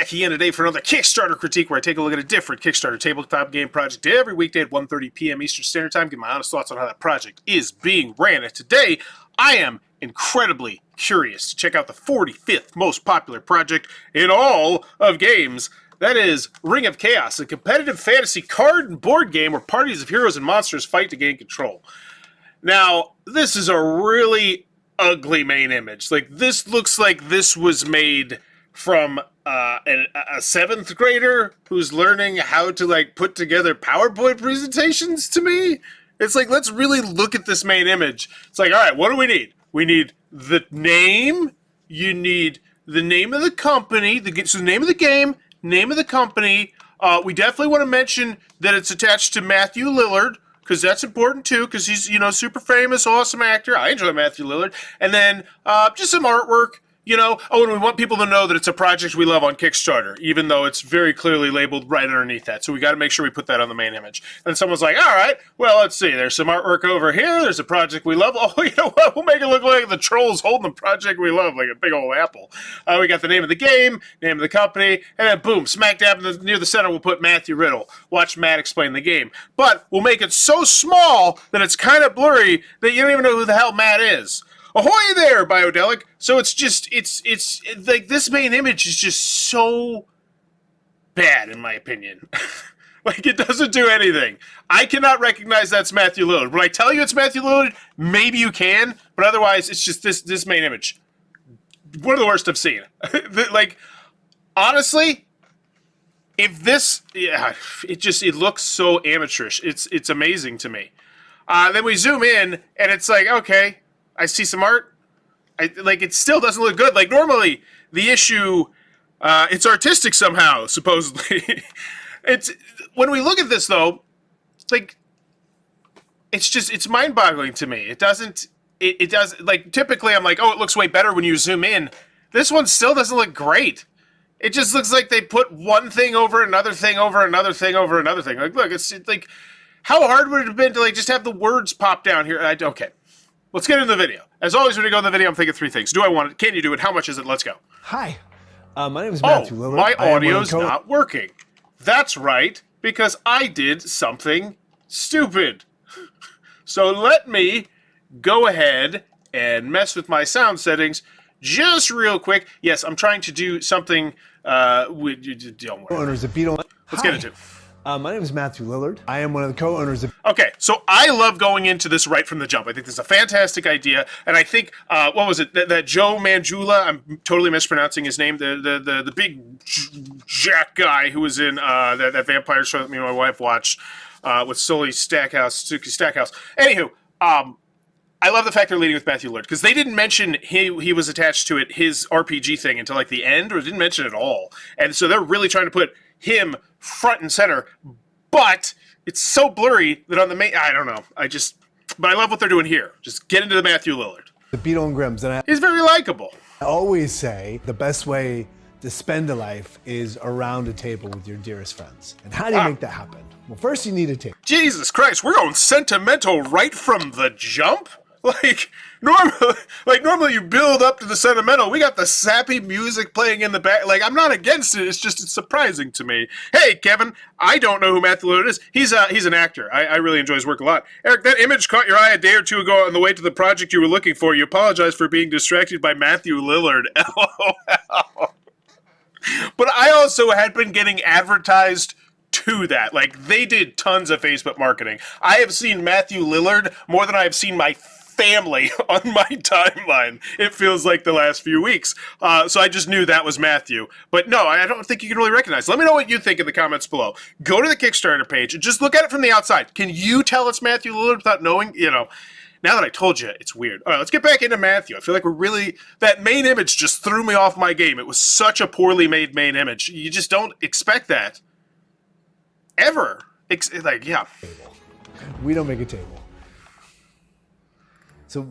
back again today for another Kickstarter critique where I take a look at a different Kickstarter tabletop game project every weekday at 1:30 p.m. Eastern Standard Time, give my honest thoughts on how that project is being ran. And today, I am incredibly curious to check out the 45th most popular project in all of games. That is Ring of Chaos, a competitive fantasy card and board game where parties of heroes and monsters fight to gain control. Now, this is a really ugly main image. Like, this looks like this was made from a 7th grader who's learning how to, like, put together PowerPoint presentations to me. It's like, let's really look at this main image. It's like, all right, what do we need? We need the name. You need the name of the company. So the name of the game, name of the company. We definitely want to mention that it's attached to Matthew Lillard, because that's important too, because he's, you know, super famous, awesome actor. I enjoy Matthew Lillard. And then just some artwork, you know. Oh, and we want people to know that it's a project we love on Kickstarter, even though it's very clearly labeled right underneath that. So we got to make sure we put that on the main image. And someone's like, all right, well, let's see. There's some artwork over here. There's a project we love. Oh, you know what? We'll make it look like the trolls holding the project we love, like a big old apple. We got the name of the game, name of the company, and then boom, smack dab near the center, we'll put Matthew Riddle. Watch Matt explain the game. But we'll make it so small that it's kind of blurry that you don't even know who the hell Matt is. Ahoy there, Biodelic! So it's just, it's like, this main image is just so bad, in my opinion. Like, it doesn't do anything. I cannot recognize that's Matthew Lillard. When I tell you it's Matthew Lillard, maybe you can, but otherwise, it's just this main image. One of the worst I've seen. Like, honestly, if this, yeah, it looks so amateurish. It's amazing to me. Then we zoom in, and it's like, okay, I see some art. Like, it still doesn't look good. Like, normally, the issue, it's artistic somehow, supposedly. When we look at this, though, like, it's mind-boggling to me. It does, like, typically I'm like, oh, it looks way better when you zoom in. This one still doesn't look great. It just looks like they put one thing over another thing over another thing over another thing. Like, look, it's like, how hard would it have been to, like, just have the words pop down here? Okay. Let's get into the video. As always, when you go in the video, I'm thinking three things. Do I want it? Can you do it? How much is it? Let's go. Hi. My name is Matthew Lillard. My audio's not working. That's right, because I did something stupid. So let me go ahead and mess with my sound settings just real quick. Yes, I'm trying to do something with... Don't worry. Owners of Beetle. Let's get into it. My name is Matthew Lillard. I am one of the co-owners of... Okay, so I love going into this right from the jump. I think this is a fantastic idea, and I think, what was it, that Joe Manjula, I'm totally mispronouncing his name, the big Jack guy who was in that vampire show that me and my wife watched with Suki Stackhouse. Anywho, I love the fact they're leading with Matthew Lillard, because they didn't mention he was attached to it, his RPG thing, until like the end, or didn't mention it at all. And so they're really trying to put him front and center, but it's so blurry that on the main, I don't know. But I love what they're doing here. Just get into the Matthew Lillard. The Beetle Grims. And he's very likable. I always say the best way to spend a life is around a table with your dearest friends. And how do you make that happen? Well, first you need a table. Jesus Christ, we're going sentimental right from the jump? Like normally you build up to the sentimental. We got the sappy music playing in the back. Like, I'm not against it. It's just, it's surprising to me. Hey, Kevin, I don't know who Matthew Lillard is. He's an actor. I really enjoy his work a lot. Eric, that image caught your eye a day or two ago on the way to the project you were looking for. You apologize for being distracted by Matthew Lillard. LOL. But I also had been getting advertised to that. Like, they did tons of Facebook marketing. I have seen Matthew Lillard more than I have seen my family on my timeline. It feels like the last few weeks. So I just knew that was Matthew. But no, I don't think you can really recognize. Let me know what you think in the comments below. Go to the Kickstarter page and just look at it from the outside. Can you tell it's Matthew Lillard without knowing? You know, now that I told you, it's weird. All right, let's get back into Matthew. I feel like we're really... That main image just threw me off my game. It was such a poorly made main image. You just don't expect that. Ever. Like, yeah. We don't make a table. So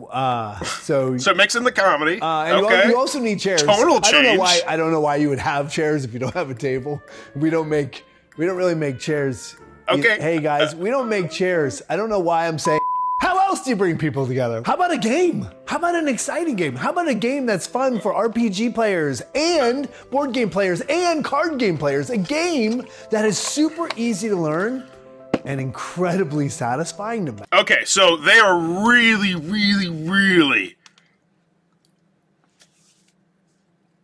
mixing the comedy. And okay. you also need chairs. Tonal change. I don't know why you would have chairs if you don't have a table. We don't really make chairs. Okay. Hey guys, we don't make chairs. I don't know why I'm saying hello else do you bring people together? How about a game? How about an exciting game? How about a game that's fun for RPG players and board game players and card game players? A game that is super easy to learn and incredibly satisfying to master. Okay, so they are really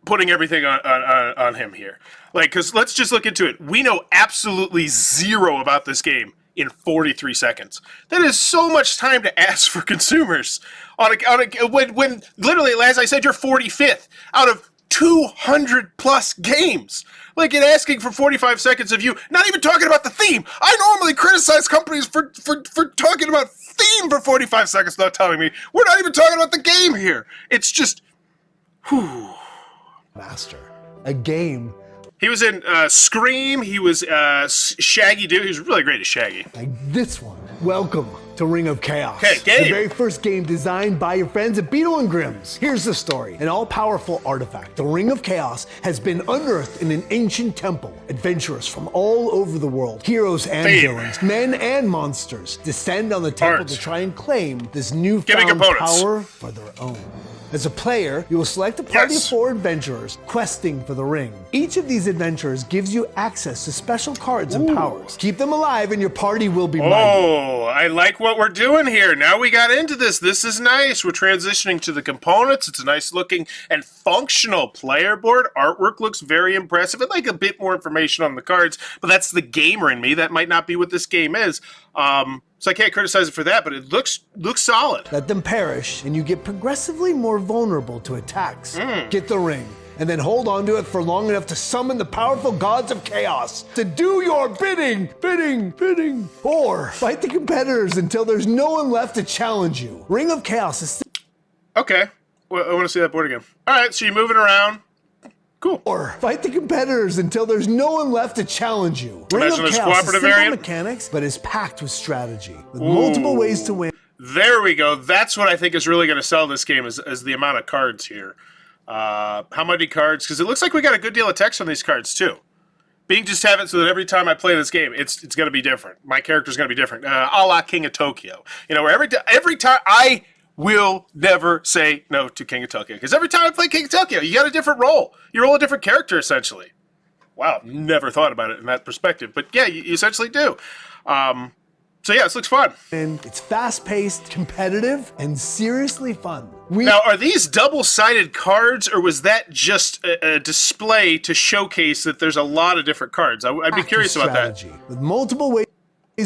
putting everything on him here. Like, because let's just look into it. We know absolutely zero about this game in 43 seconds. That is so much time to ask for consumers when literally, as I said, you're 45th out of 200 plus games. Like, in asking for 45 seconds of you, not even talking about the theme. I normally criticize companies for talking about theme for 45 seconds without telling me. We're not even talking about the game here. It's just, Master. A game. He was in Scream. He was Shaggy Dude. He was really great as Shaggy. Like this one. Welcome to Ring of Chaos. Okay, game. The very first game designed by your friends at Beetle Grims. Here's the story. An all-powerful artifact, the Ring of Chaos, has been unearthed in an ancient temple. Adventurers from all over the world, heroes and villains, men and monsters, descend on the temple to try and claim this newfound power for their own. As a player, you will select a party of 4 adventurers questing for the ring. Each of these adventurers gives you access to special cards and powers. Keep them alive and your party will be mighty. Oh, I like what we're doing here. Now we got into this. This is nice. We're transitioning to the components. It's a nice looking and functional player board. Artwork looks very impressive. I'd like a bit more information on the cards, but that's the gamer in me. That might not be what this game is. So I can't criticize it for that, but it looks solid. Let them perish, and you get progressively more vulnerable to attacks. Get the ring, and then hold on to it for long enough to summon the powerful gods of chaos to do your bidding. Or fight the competitors until there's no one left to challenge you. Ring of Chaos is... Okay, well, I want to see that board again. All right, so you're moving around. Cool. Or fight the competitors until there's no one left to challenge you. Ring of Chaos is simple mechanics, but is packed with strategy, with multiple ways to win. There we go. That's what I think is really going to sell this game is the amount of cards here. How many cards? Because it looks like we got a good deal of text on these cards too. Being just have it so that every time I play this game, it's going to be different. My character's going to be different. A la King of Tokyo. You know, where every time I will never say no to King of Tokyo. Because every time I play King of Tokyo, you got a different role. You roll a different character, essentially. Wow, never thought about it in that perspective. But yeah, you essentially do. So yeah, this looks fun. And it's fast-paced, competitive, and seriously fun. Now, are these double-sided cards, or was that just a display to showcase that there's a lot of different cards? I'd be curious about that. With multiple ways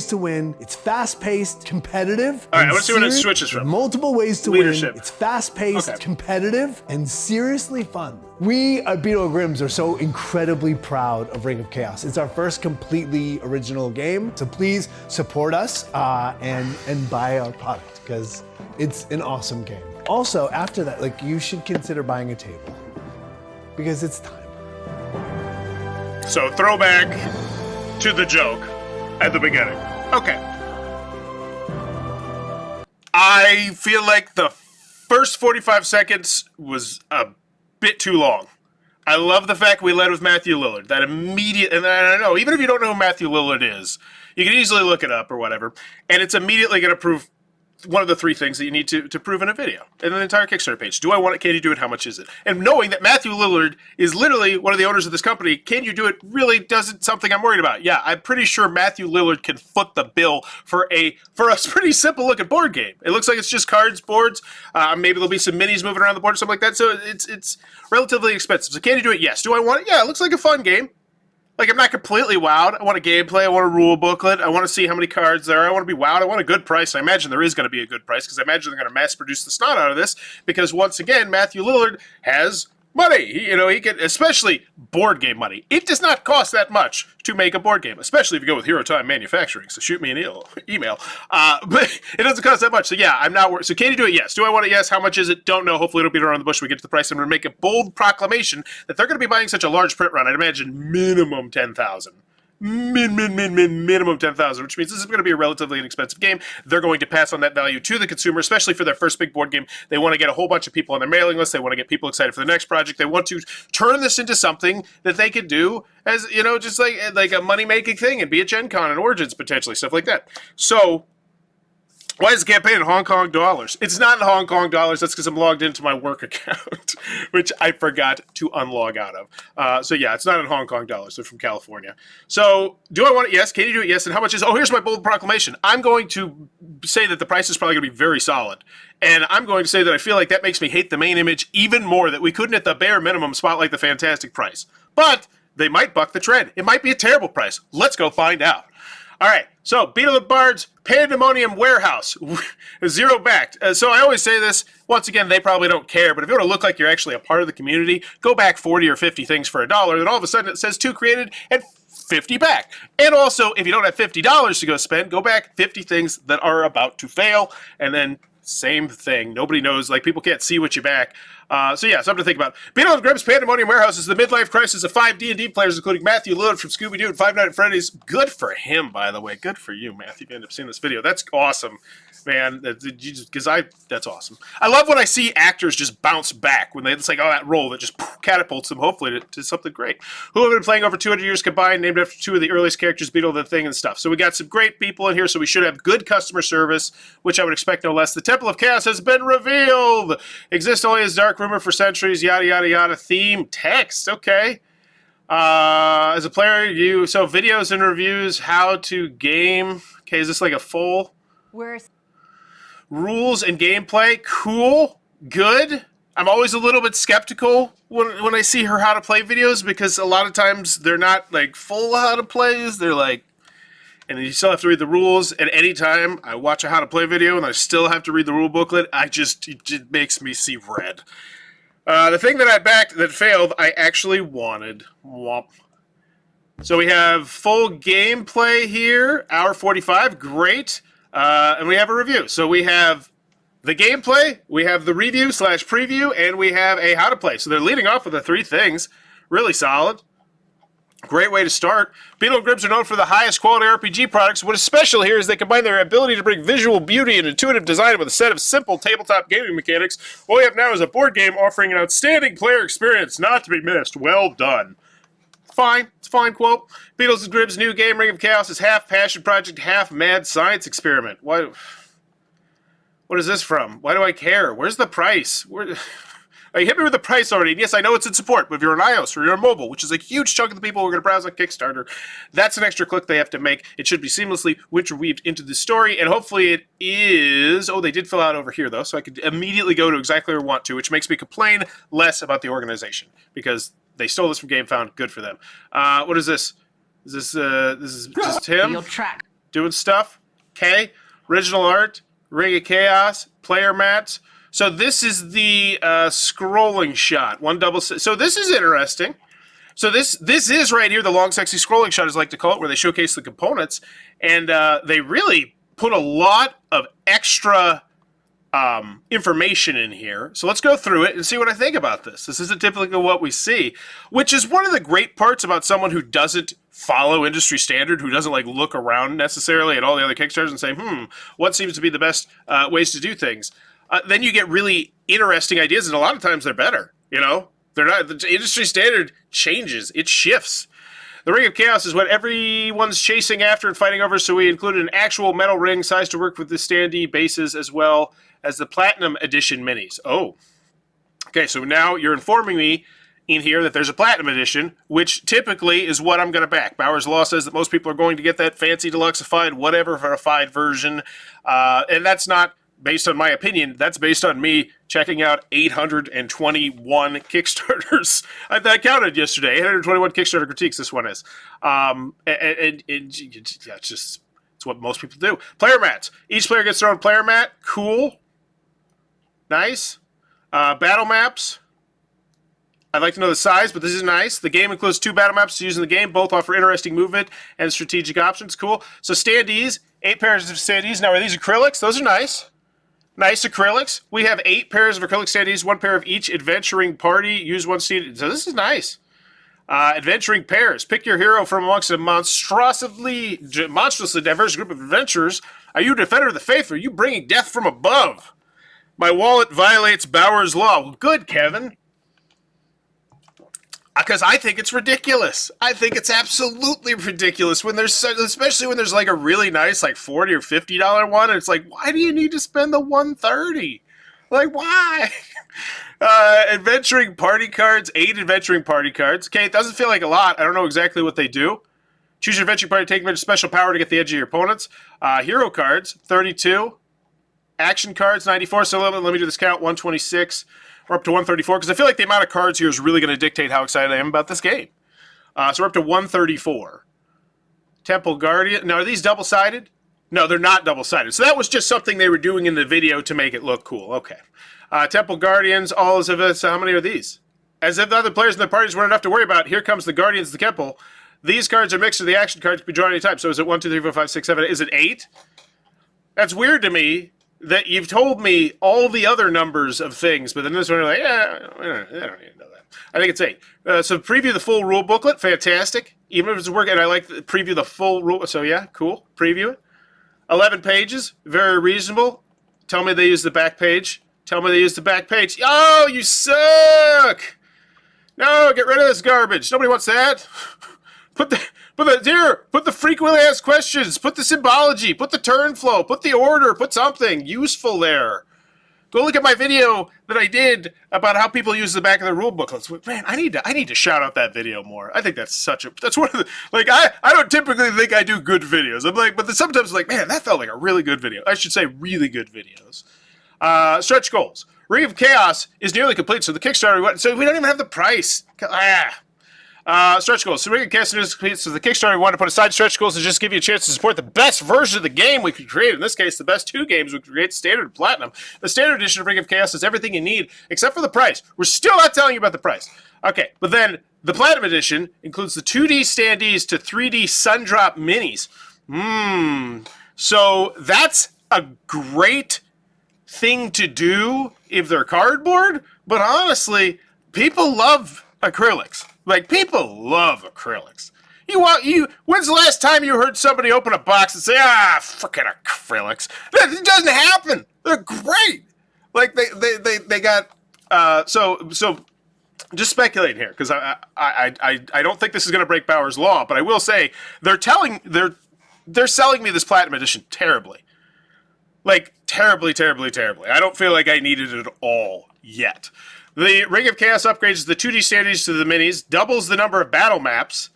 to win, it's fast-paced, competitive. All right, let's see what it switches from. Multiple ways to win, it's fast-paced, competitive, and seriously fun. We at Beetle Grims are so incredibly proud of Ring of Chaos. It's our first completely original game, so please support us and buy our product because it's an awesome game. Also, after that, like, you should consider buying a table because it's time. So throwback to the joke at the beginning. Okay. I feel like the first 45 seconds was a bit too long. I love the fact we led with Matthew Lillard. That immediate, and I don't know, even if you don't know who Matthew Lillard is, you can easily look it up or whatever, and it's immediately going to prove one of the 3 things that you need to prove in a video and the entire Kickstarter page. Do I want it? Can you do it? How much is it? And knowing that Matthew Lillard is literally one of the owners of this company, can you do it really doesn't something I'm worried about. Yeah, I'm pretty sure Matthew Lillard can foot the bill for a pretty simple looking board game. It looks like it's just cards, boards. Maybe there'll be some minis moving around the board or something like that. So it's relatively expensive. So can you do it? Yes. Do I want it? Yeah, it looks like a fun game. Like, I'm not completely wowed. I want a gameplay. I want a rule booklet. I want to see how many cards there are. I want to be wowed. I want a good price. I imagine there is going to be a good price because I imagine they're going to mass produce the snot out of this because, once again, Matthew Lillard has money. He can, especially board game money. It does not cost that much to make a board game, especially if you go with Hero Time Manufacturing. So shoot me an email. But it doesn't cost that much. So yeah, I'm not worried. So can you do it? Yes. Do I want it? Yes. How much is it? Don't know. Hopefully it'll beat around the bush when we get to the price. I'm going to make a bold proclamation that they're going to be buying such a large print run. I'd imagine minimum 10,000. Minimum 10,000, which means this is going to be a relatively inexpensive game. They're going to pass on that value to the consumer, especially for their first big board game. They want to get a whole bunch of people on their mailing list. They want to get people excited for the next project. They want to turn this into something that they could do as, you know, just like a money-making thing and be a Gen Con and Origins potentially, stuff like that. So Why is the campaign in Hong Kong dollars? It's not in Hong Kong dollars. That's because I'm logged into my work account, which I forgot to unlog out of. So yeah, it's not in Hong Kong dollars. They're from California. So do I want it? Yes. Can you do it? Yes. And how much is? Oh, here's my bold proclamation. I'm going to say that the price is probably going to be very solid. And I'm going to say that I feel like that makes me hate the main image even more, that we couldn't at the bare minimum spotlight the fantastic price. But they might buck the trend. It might be a terrible price. Let's go find out. All right, so Beetle the Bard's Pandemonium Warehouse, zero backed. So I always say this, once again, they probably don't care, but if you want to look like you're actually a part of the community, go back 40 or 50 things for $1, then all of a sudden it says 2 created and 50 back. And also, if you don't have $50 to go spend, go back 50 things that are about to fail, and then same thing. Nobody knows, like people can't see what you back. So yeah, something to think about. Beetle Grims Pandemonium Warehouse is the midlife crisis of 5 D&D players, including Matthew Lillard from Scooby-Doo and Five Nights at Freddy's. Good for him, by the way. Good for you, Matthew. You end up seeing this video. That's awesome, man. That's awesome. I love when I see actors just bounce back when it's like, oh, that role that just catapults them, hopefully, to something great. Who have been playing over 200 years combined, named after 2 of the earliest characters, Beetle the Thing and stuff. So we got some great people in here, so we should have good customer service, which I would expect no less. The Temple of Chaos has been revealed. Exists only as dark rumor for centuries, yada, yada, yada. Theme, text, okay. As a player, so videos and reviews, how to game. Okay, is this like a full? Rules and gameplay, cool, good. I'm always a little bit skeptical when I see her how to play videos, because a lot of times they're not like full how to plays. They're like, and you still have to read the rules. And anytime I watch a how to play video and I still have to read the rule booklet, it just makes me see red. The thing that I backed that failed, I actually wanted. Womp. So we have full gameplay here, hour 45, great. And we have a review. So we have the gameplay, we have the review / preview, and we have a how to play. So they're leading off with the 3 things. Really solid. Great way to start. Beetle Grims are known for the highest quality RPG products. What is special here is they combine their ability to bring visual beauty and intuitive design with a set of simple tabletop gaming mechanics. What we have now is a board game offering an outstanding player experience not to be missed. Well done. Fine. It's a fine quote. Beetles and Grims' new game, Ring of Chaos, is half passion project, half mad science experiment. What is this from? Why do I care? Where's the price? You hit me with the price already. And yes, I know it's in support, but if you're on iOS or you're on mobile, which is a huge chunk of the people who are going to browse on Kickstarter, that's an extra click they have to make. It should be seamlessly interweaved into the story, and hopefully it is. Oh, they did fill out over here, though, so I could immediately go to exactly where I want to, which makes me complain less about the organization, because they stole this from GameFound. Good for them. What is this? This is just him doing stuff. Okay. Original art, Ring of Chaos, player mats. So this is the scrolling shot. So this is interesting. So this is right here, the long, sexy scrolling shot, as I like to call it, where they showcase the components. And they really put a lot of extra information in here. So let's go through it and see what I think about this. This isn't typically what we see, which is one of the great parts about someone who doesn't follow industry standard, who doesn't like look around necessarily at all the other Kickstarters and say, what seems to be the best ways to do things. Then you get really interesting ideas, and a lot of times they're better. You know, they're not. The industry standard changes; it shifts. The Ring of Chaos is what everyone's chasing after and fighting over, so we included an actual metal ring sized to work with the standee bases as well as the Platinum Edition minis. Oh, okay. So now you're informing me in here that there's a Platinum Edition, which typically is what I'm going to back. Bauer's Law says that most people are going to get that fancy deluxeified, whatever-ified version, and that's not based on my opinion. That's based on me checking out 821 Kickstarters. I counted yesterday. 821 Kickstarter critiques, this one is. It's what most people do. Player mats. Each player gets their own player mat. Cool. Nice. Battle maps. I'd like to know the size, but this is nice. The game includes 2 battle maps to use in the game. Both offer interesting movement and strategic options. Cool. So standees. 8 pairs of standees. Now, are these acrylics? Those are nice. Nice acrylics. We have 8 pairs of acrylic standees, 1 pair of each adventuring party. Use 1 standee. So this is nice. Adventuring pairs. Pick your hero from amongst a monstrously diverse group of adventurers. Are you a defender of the faith, or are you bringing death from above? My wallet violates Bauer's Law. Well, good, Kevin. Because I think it's ridiculous. I think it's absolutely ridiculous when there's, especially when there's like a really nice like $40 or $50 one. And it's like, why do you need to spend the $130? Like, why? Adventuring party cards, 8 adventuring party cards. Okay, it doesn't feel like a lot. I don't know exactly what they do. Choose your adventuring party, take advantage of special power to get the edge of your opponents. Hero cards, 32. Action cards, 94. So let me do this count, 126. We're up to 134, because I feel like the amount of cards here is really going to dictate how excited I am about this game. So we're up to 134. Temple Guardian. Now, are these double-sided? No, they're not double-sided. So that was just something they were doing in the video to make it look cool. Okay. Temple Guardians, all of us. How many are these? As if the other players in the parties weren't enough to worry about, here comes the Guardians of the Temple. These cards are mixed with the action cards, can be drawn anytime. So is it 1, 2, 3, 4, 5, 6, 7, 8? Is it 8? That's weird to me that you've told me all the other numbers of things, but then this one you're like, yeah, I don't need to know that. I think it's 8. So preview the full rule booklet, fantastic. Even if it's working, and I like to preview the full rule. So yeah, cool. Preview it. 11 pages, very reasonable. Tell me they use the back page. Tell me they use the back page. Oh, you suck! No, get rid of this garbage. Nobody wants that. Put the frequently asked questions. Put the symbology. Put the turn flow. Put the order. Put something useful there. Go look at my video that I did about how people use the back of the rule booklets. Man, I need to shout out that video more. I think that's one of the, like, I don't typically think I do good videos. I'm like, but sometimes like, man, that felt like a really good video. I should say really good videos. Stretch goals. Ring of Chaos is nearly complete, so the Kickstarter, so we don't even have the price. Stretch goals. So Ring of Chaos is complete, so the Kickstarter, we want to put aside stretch goals and just give you a chance to support the best version of the game we could create. In this case, the best 2 games we could create, Standard and Platinum. The Standard Edition of Ring of Chaos is everything you need, except for the price. We're still not telling you about the price. Okay, but then the Platinum Edition includes the 2D standees to 3D Sundrop minis. So that's a great thing to do if they're cardboard, but honestly, people love acrylics. Like, people love acrylics. When's the last time you heard somebody open a box and say, frickin' acrylics? It doesn't happen. They're great. Like, they got, so just speculating here, because I don't think this is going to break Bauer's Law, but I will say, they're selling me this Platinum Edition terribly. Like, terribly, terribly, terribly. I don't feel like I need it at all yet. The Ring of Chaos upgrades the 2D standees to the minis, doubles the number of battle maps.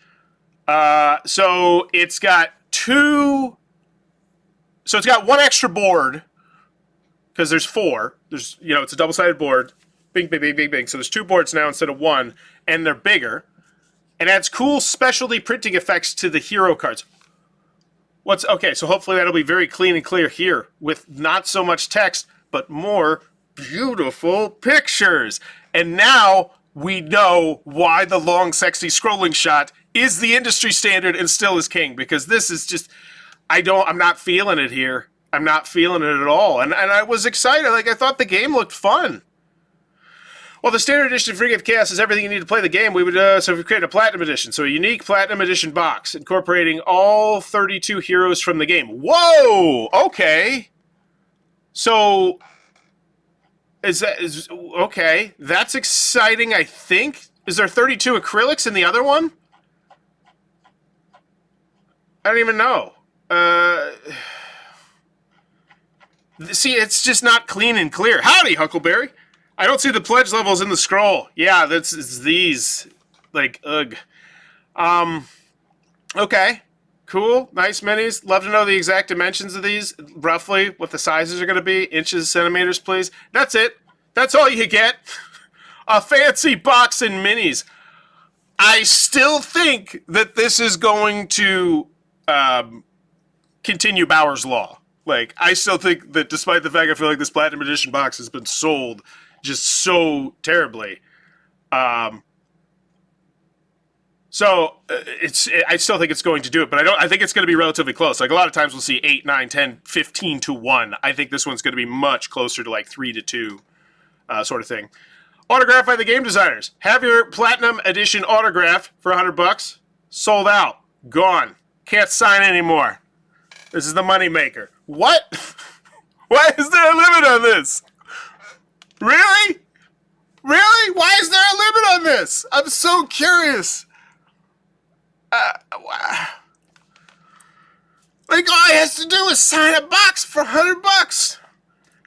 So it's got 1 extra board, because there's 4. There's, it's a double-sided board. Bing, bing, bing, bing, bing. So there's 2 boards now instead of 1, and they're bigger. And adds cool specialty printing effects to the hero cards. Okay, so hopefully that'll be very clean and clear here, with not so much text, but more beautiful pictures. And now we know why the long, sexy scrolling shot is the industry standard and still is king, because this is just, I'm not feeling it here. I'm not feeling it at all. And I was excited. Like, I thought the game looked fun. Well, the Standard Edition of Ring of Chaos is everything you need to play the game. We created a Platinum Edition. So a unique Platinum Edition box incorporating all 32 heroes from the game. Whoa! Okay. So, okay. That's exciting, I think. Is there 32 acrylics in the other one? I don't even know. See, it's just not clean and clear. Howdy, Huckleberry. I don't see the pledge levels in the scroll. Yeah, it's these. Like, ugh. Okay. Cool. Nice minis. Love to know the exact dimensions of these. Roughly what the sizes are going to be. Inches, centimeters, please. That's it. That's all you get. A fancy box and minis. I still think that this is going to continue Bauer's Law. Like, I still think that despite the fact I feel like this Platinum Edition box has been sold just so terribly. I still think it's going to do it, but I think it's going to be relatively close. Like, a lot of times we'll see 8, 9, 10, 15 to 1. I think this one's going to be much closer to like 3 to 2 sort of thing. Autographed by the game designers. Have your Platinum Edition autograph for $100. Sold out. Gone. Can't sign anymore. This is the moneymaker. What? Why is there a limit on this? Really? Really? Why is there a limit on this? I'm so curious. Like, all he has to do is sign a box for $100.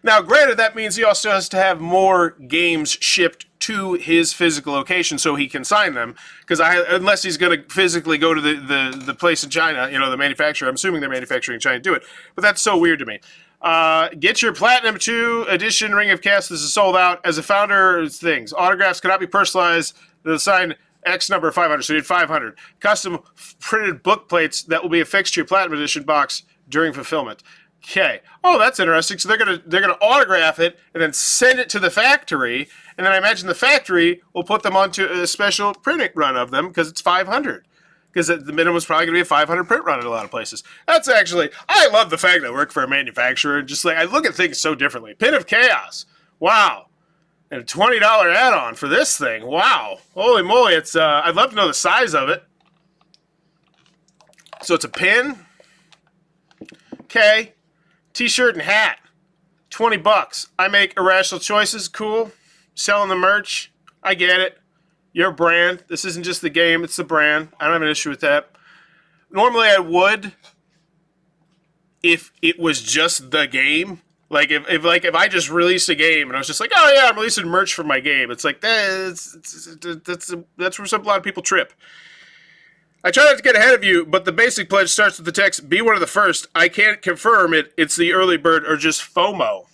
Now, granted, that means he also has to have more games shipped to his physical location so he can sign them. Because unless he's going to physically go to the place in China, you know, the manufacturer. I'm assuming they're manufacturing in China to do it. But that's so weird to me. Get your Platinum 2 Edition Ring of Chaos. This is sold out. As a founder, things. Autographs cannot be personalized. They'll sign X number of 500, so you need 500. Custom printed book plates that will be affixed to your Platinum Edition box during fulfillment. Okay. Oh, that's interesting. So they're gonna autograph it and then send it to the factory, and then I imagine the factory will put them onto a special printing run of them because it's 500. Because the minimum is probably going to be a 500 print run in a lot of places. That's actually, I love the fact that I work for a manufacturer. Just like, I look at things so differently. Pin of Chaos. Wow. And a $20 add-on for this thing. Wow. Holy moly. It's, I'd love to know the size of it. So it's a pin. Okay. T-shirt and hat. $20. I make irrational choices. Cool. Selling the merch. I get it. Your brand. This isn't just the game, it's the brand. I don't have an issue with that. Normally I would if it was just the game. Like if I just released a game and I was just like, oh yeah, I'm releasing merch for my game. It's like that's where a lot of people trip. I try not to get ahead of you, but the basic pledge starts with the text, be one of the first. I can't confirm it's the early bird or just FOMO.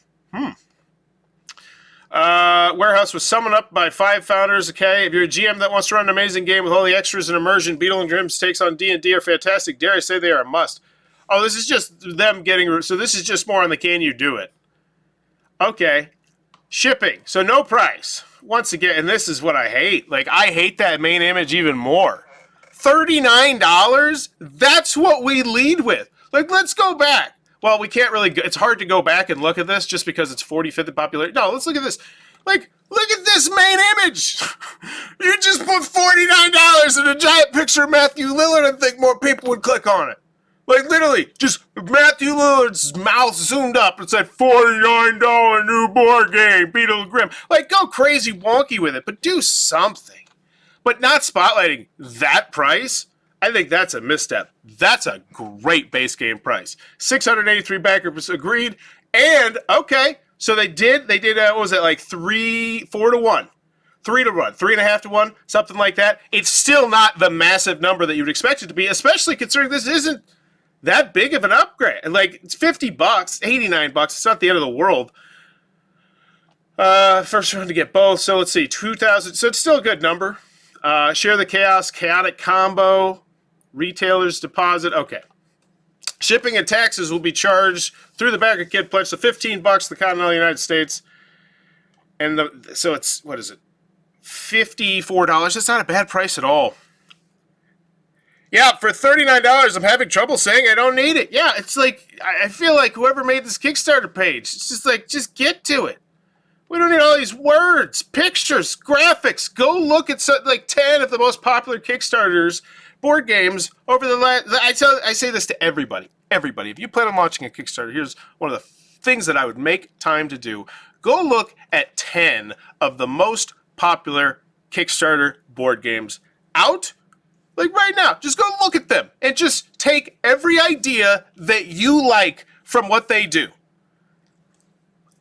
Warehouse was summoned up by 5 founders. Okay, if you're a GM that wants to run an amazing game with all the extras and immersion, Beetle Grims takes on D&D are fantastic. Dare I say they are a must. Oh, this is just them getting... So this is just more on the can you do it. Okay. Shipping. So no price. Once again, and this is what I hate. Like, I hate that main image even more. $39? That's what we lead with. Like, let's go back. Well, we can't really... It's hard to go back and look at this just because it's 45th in popularity. No, let's look at this. Like, look at this main image. You just put $49 in a giant picture of Matthew Lillard and think more people would click on it. Like, literally, just Matthew Lillard's mouth zoomed up and said, $49 new board game, Beetle Grim. Like, go crazy wonky with it, but do something. But not spotlighting that price... I think that's a misstep. That's a great base game price. 683 backers agreed. And, okay, so they did, what was it, like 4 to 1. 3 to 1, 3.5 to 1, something like that. It's still not the massive number that you would expect it to be, especially considering this isn't that big of an upgrade. And like, it's $50, $89. It's not the end of the world. First one to get both. So let's see, 2,000. So it's still a good number. Share the Chaos, Chaotic Combo. Retailer's deposit. Okay. Shipping and taxes will be charged through the Backer Kid pledge. So $15, the continental United States. And so it's, what is it? $54. That's not a bad price at all. Yeah, for $39, I'm having trouble saying I don't need it. Yeah, it's like, I feel like whoever made this Kickstarter page, it's just like, just get to it. We don't need all these words, pictures, graphics. Go look at like 10 of the most popular Kickstarters board games over the last... I say this to everybody. Everybody. If you plan on launching a Kickstarter, here's one of the things that I would make time to do. Go look at 10 of the most popular Kickstarter board games out. Like right now. Just go look at them. And just take every idea that you like from what they do.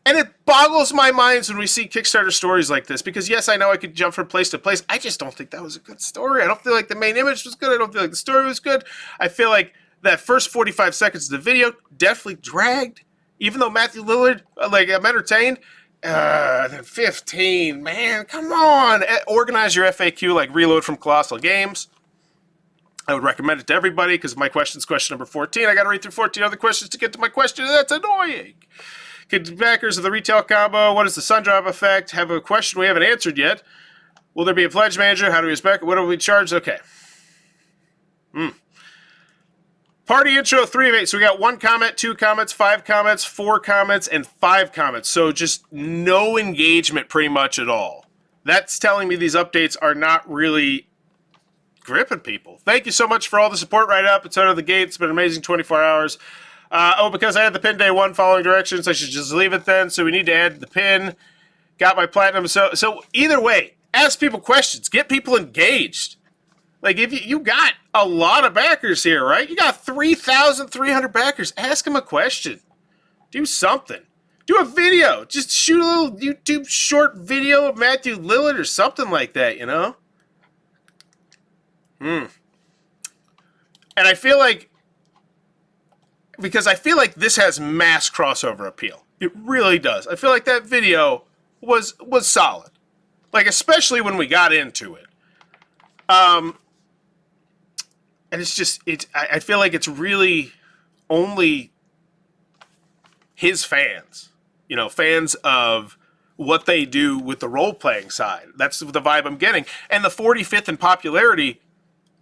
And it boggles my mind when we see Kickstarter stories like this, because yes, I know I could jump from place to place. I just don't think that was a good story. I don't feel like the main image was good. I don't feel like the story was good. I feel like that first 45 seconds of the video definitely dragged, even though Matthew Lillard, like, I'm entertained. Then 15, man, come on. Organize your FAQ like Reload from Colossal Games. I would recommend it to everybody, because my question's question number 14. I got to read through 14 other questions to get to my question, and that's annoying. Backers of the retail combo. What is the sun drop effect? Have a question we haven't answered yet. Will there be a pledge manager? How do we expect? What do we charge? Okay. Party intro 3 of 8. So we got 1 comment, 2 comments, 5 comments, 4 comments, and 5 comments. So just no engagement pretty much at all. That's telling me these updates are not really gripping people. Thank you so much for all the support right up. It's out of the gate. It's been an amazing 24 hours. Because I had the pin day 1 following directions, I should just leave it then. So we need to add the pin. got my platinum. So either way, ask people questions, get people engaged. Like, if you got a lot of backers here, right? You got 3,300 backers. Ask them a question. Do something. Do a video. Just shoot a little YouTube short video of Matthew Lillard or something like that, you know? And I feel like, because I feel like this has mass crossover appeal. It really does. I feel like that video was solid. Like, especially when we got into it. And it's just, I feel like it's really only his fans, you know, fans of what they do with the role-playing side. That's the vibe I'm getting. And the 45th in popularity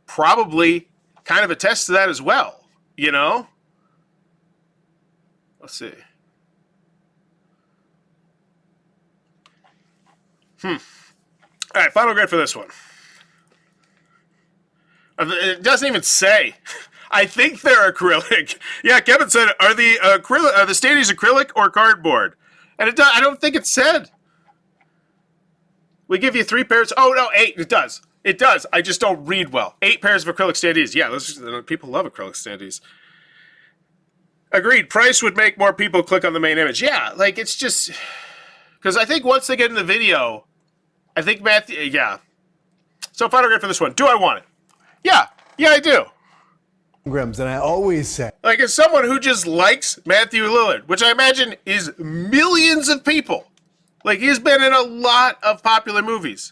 probably kind of attests to that as well, you know? Let's see. All right, final grade for this one. It doesn't even say. I think they're acrylic. Yeah, Kevin said, are the standees acrylic or cardboard? And I don't think it said. We give you 3 pairs. Oh, no, 8. It does. It does. I just don't read well. 8 pairs of acrylic standees. Yeah, people love acrylic standees. Agreed. Price would make more people click on the main image. Yeah, like, it's just... Because I think once they get in the video, I think Matthew... Yeah. So final grade for this one. Do I want it? Yeah, I do. Grims, and I always say, like, as someone who just likes Matthew Lillard, which I imagine is millions of people, like, he's been in a lot of popular movies.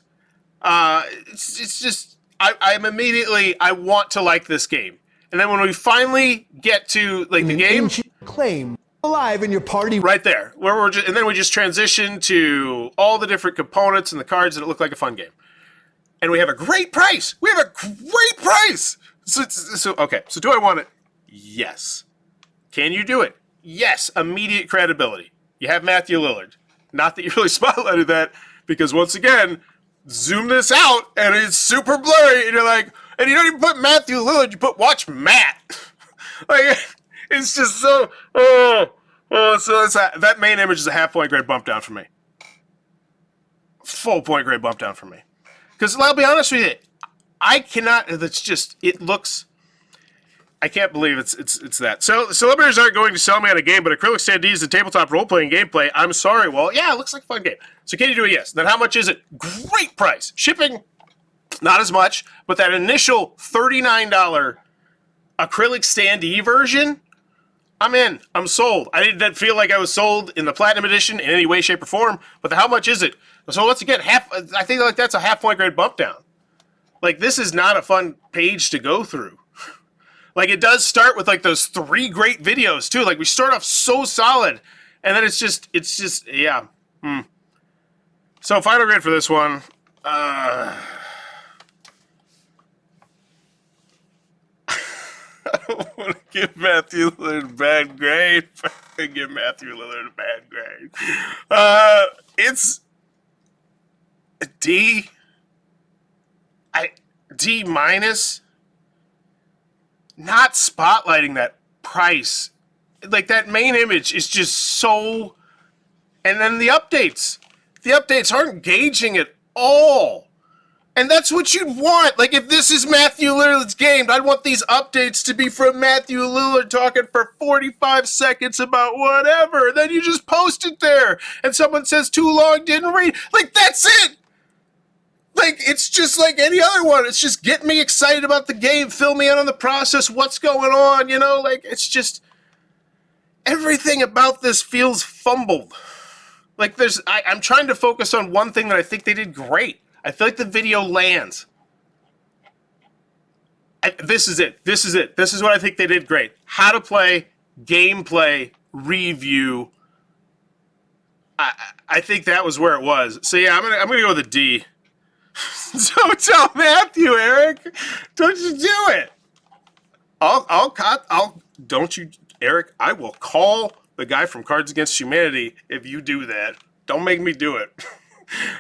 It's just, I'm immediately, I want to like this game. And then when we finally get to, like, the game, claim alive in your party right there, where we're just, and then we just transition to all the different components and the cards, and it looked like a fun game. And we have a great price. We have a great price. So okay. So do I want it? Yes. Can you do it? Yes. Immediate credibility. You have Matthew Lillard. Not that you really spotlighted that, because once again, zoom this out and it's super blurry, and you're like, and you don't even put Matthew Lillard. You put Watch Matt. Like, it's just so. So that main image is a half-point grade bump down for me. Full point grade bump down for me. Because I'll be honest with you, I cannot. It's just, it looks. I can't believe it's that. So celebrities aren't going to sell me on a game, but acrylic standees and tabletop role playing gameplay. I'm sorry. Well, yeah, it looks like a fun game. So can you do it? Yes. Then how much is it? Great price. Shipping, not as much, but that initial $39 acrylic standee version, I'm in. I'm sold. I didn't feel like I was sold in the Platinum Edition in any way, shape, or form. But how much is it? So once again, I think like that's a half-point grade bump down. Like, this is not a fun page to go through. Like, it does start with like those 3 great videos too. Like, we start off so solid, and then it's just yeah. So final grade for this one. I don't want to give Matthew Lillard a bad grade. I give Matthew Lillard a bad grade. It's a D. D minus. Not spotlighting that price. Like, that main image is just so. And then the updates. The updates aren't engaging at all. And that's what you'd want. Like, if this is Matthew Lillard's game, I'd want these updates to be from Matthew Lillard talking for 45 seconds about whatever. Then you just post it there. And someone says too long, didn't read. Like, that's it. Like, it's just like any other one. It's just get me excited about the game. Fill me in on the process. What's going on, you know? Like, it's just. Everything about this feels fumbled. Like, I'm trying to focus on one thing that I think they did great. I feel like the video lands. This is it. This is it. This is what I think they did great. How to play, gameplay, review. I think that was where it was. So yeah, I'm gonna go with a D. Don't tell Matthew, Eric. Don't you do it. Don't you, Eric? I will call the guy from Cards Against Humanity if you do that. Don't make me do it.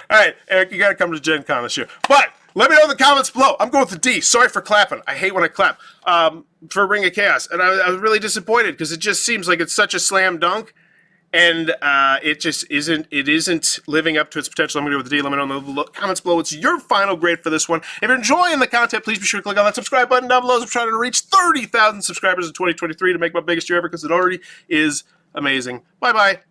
All right, Eric, you got to come to Gen Con this year. But let me know in the comments below. I'm going with the D. Sorry for clapping. I hate when I clap. For Ring of Chaos. And I was really disappointed because it just seems like it's such a slam dunk. and it just isn't living up to its potential. I'm going to go with the D. Let me know in the comments below what's your final grade for this one. If you're enjoying the content, please be sure to click on that subscribe button down below. I'm trying to reach 30,000 subscribers in 2023 to make my biggest year ever, because it already is amazing. Bye-bye.